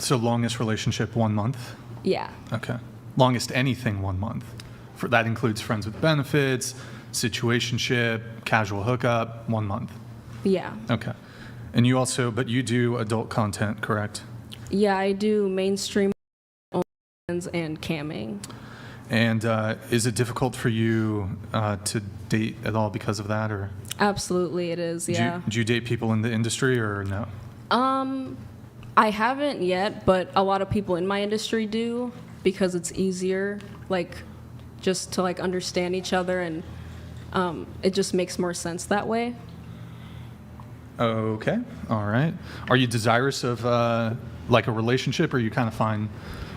So longest relationship, 1 month? Yeah. Okay. Longest anything, 1 month. That includes friends with benefits, situationship, casual hookup, 1 month. Yeah. Okay. And you also, but you do adult content, correct? Yeah, I do mainstream and camming. And is it difficult for you to date at all because of that, or? Absolutely, it is. Yeah. Do you date people in the industry or no? I haven't yet, but a lot of people in my industry do because it's easier, like, just to like understand each other, and it just makes more sense that way. Okay. All right. Are you desirous of like a relationship, or you kind of fine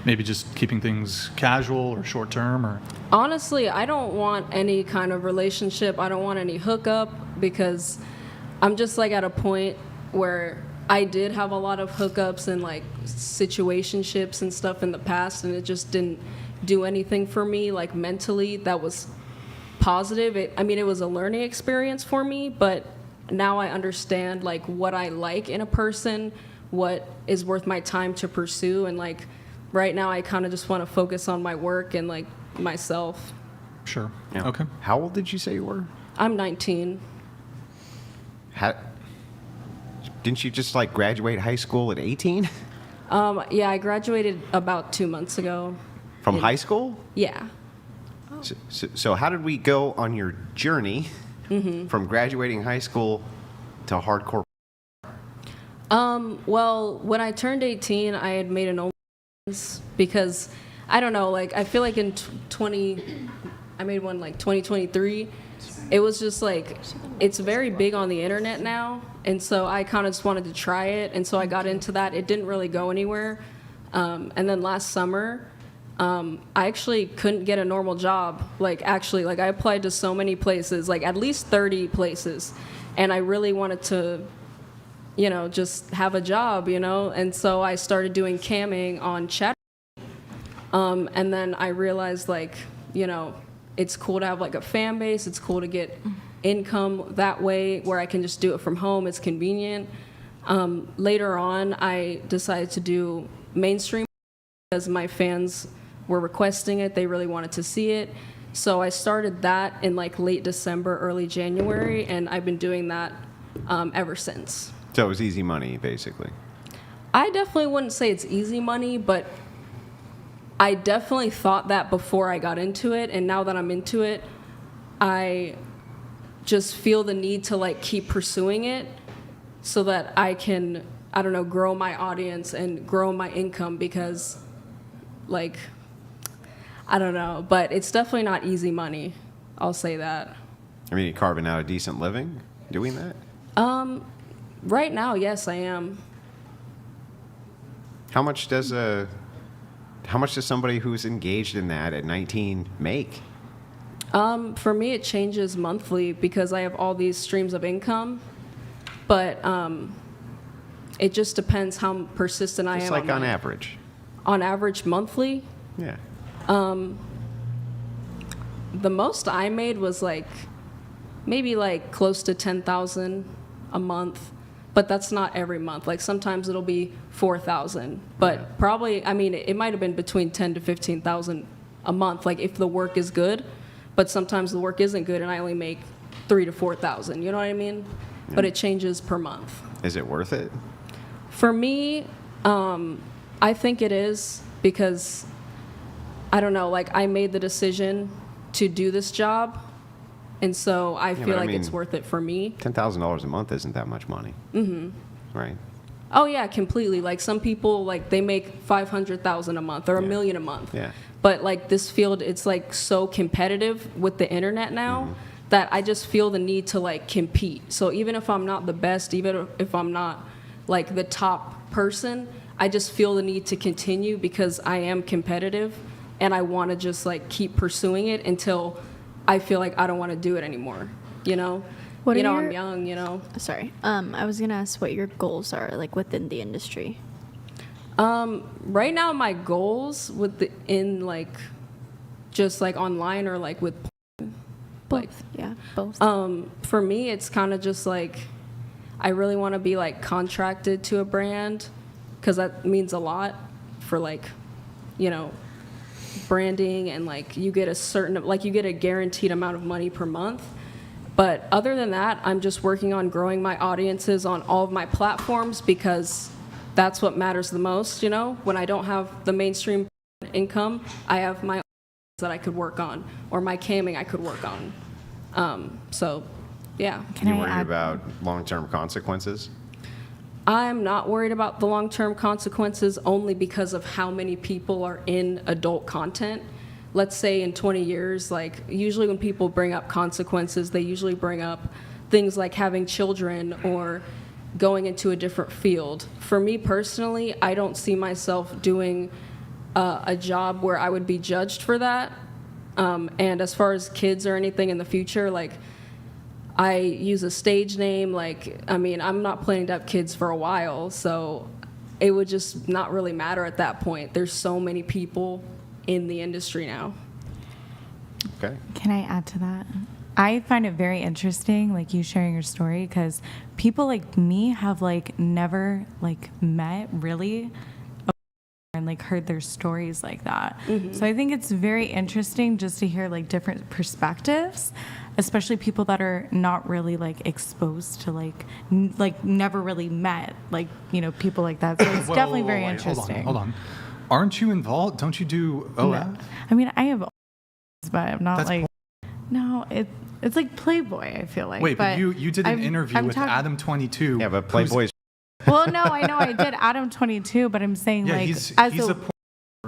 maybe just keeping things casual or short term, or? Honestly, I don't want any kind of relationship. I don't want any hookup because I'm just like at a point where I did have a lot of hookups and like situationships and stuff in the past, and it just didn't do anything for me, like mentally that was positive. It was a learning experience for me, but now I understand like what I like in a person, what is worth my time to pursue, and like right now I kind of just want to focus on my work and like myself. Sure. Yeah. Okay. How old did you say you were? I'm 19. Didn't you just like graduate high school at 18? Yeah, I graduated about 2 months ago. From high school? Yeah. So how did we go on your journey from graduating high school to hardcore? Well, when I turned 18, I had made an OnlyFans because, I don't know, like, I feel like in I made one like 2023. It was just like, it's very big on the internet now, and so I kind of just wanted to try it, and so I got into that. It didn't really go anywhere. And then last summer, I actually couldn't get a normal job. Like, actually, like, I applied to so many places, like at least 30 places, and I really wanted to, just have a job, and so I started doing camming on Chat. And then I realized, like, it's cool to have like a fan base. It's cool to get income that way where I can just do it from home. It's convenient. Later on, I decided to do mainstream because my fans were requesting it. They really wanted to see it. So I started that in like late December, early January, and I've been doing that ever since. So it was easy money, basically. I definitely wouldn't say it's easy money, but I definitely thought that before I got into it, and now that I'm into it, I just feel the need to like keep pursuing it so that I can, I don't know, grow my audience and grow my income because, like, I don't know, but it's definitely not easy money. I'll say that. I mean, you're carving out a decent living doing that? Right now, yes, I am. How much does somebody who's engaged in that at 19 make? For me, it changes monthly because I have all these streams of income, but it just depends how persistent I am. It's like on average. On average, monthly? Yeah. The most I made was like maybe like close to 10,000 a month, but that's not every month. Like sometimes it'll be 4,000, but probably, it might have been between 10 to 15,000 a month, like if the work is good, but sometimes the work isn't good and I only make 3,000 to 4,000, you know what I mean? Yeah. But it changes per month. Is it worth it? For me, I think it is because, I don't know, like I made the decision to do this job, and so I feel like it's worth it for me. $10,000 a month isn't that much money. Mm-hmm. Right. Oh yeah, completely. Like some people, like they make 500,000 a month or $1 million a month. Yeah. But like this field, it's like so competitive with the internet now that I just feel the need to like compete. So even if I'm not the best, even if I'm not like the top person, I just feel the need to continue because I am competitive and I want to just like keep pursuing it until I feel like I don't want to do it anymore. What are I'm young. Sorry. I was gonna ask what your goals are like within the industry. Right now, my goals in like just like online or like with Both. Yeah, both. for me, it's kind of just like I really want to be like contracted to a brand because that means a lot for like, you know, branding, and like you get a guaranteed amount of money per month. But other than that, I'm just working on growing my audiences on all of my platforms, because that's what matters the most, you know? When I don't have the mainstream income, I have my that I could work on, or my camming I could work on. So, yeah. Can You I worried add- about long-term consequences? I'm not worried about the long-term consequences, only because of how many people are in adult content. Let's say in 20 years, like usually when people bring up consequences, they usually bring up things like having children or going into a different field. For me personally, I don't see myself doing a job where I would be judged for that. And as far as kids or anything in the future, like I use a stage name. Like, I mean, I'm not planning to have kids for a while, so it would just not really matter at that point. There's so many people in the industry now. Okay. Can I add to that? I find it very interesting, like you sharing your story, because people like me have like never like met really and like heard their stories like that. So I think it's very interesting just to hear like different perspectives, especially people that are not really like exposed to like like never really met like, you know, people like that. So it's Whoa, definitely whoa, very wait, interesting. Hold on. Aren't you involved? Don't you do OF? I mean, I have, but I'm not That's like. No, it's like Playboy. I feel like. Wait, but you did an interview I'm with talk- Adam 22. Yeah, but who's- Playboy's Well, no, I know I did Adam 22, but I'm saying Yeah, like he's as a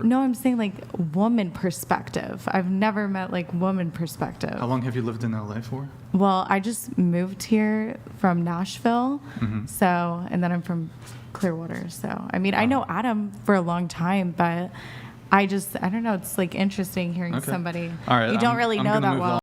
no, I'm saying like woman perspective. I've never met like woman perspective. How long have you lived in LA for? Well, I just moved here from Nashville, Mm-hmm. so and then I'm from Clearwater. So I mean, I know Adam for a long time, but I don't know. It's like interesting hearing Okay. somebody All right, you don't I'm- really I'm know gonna that move well. on.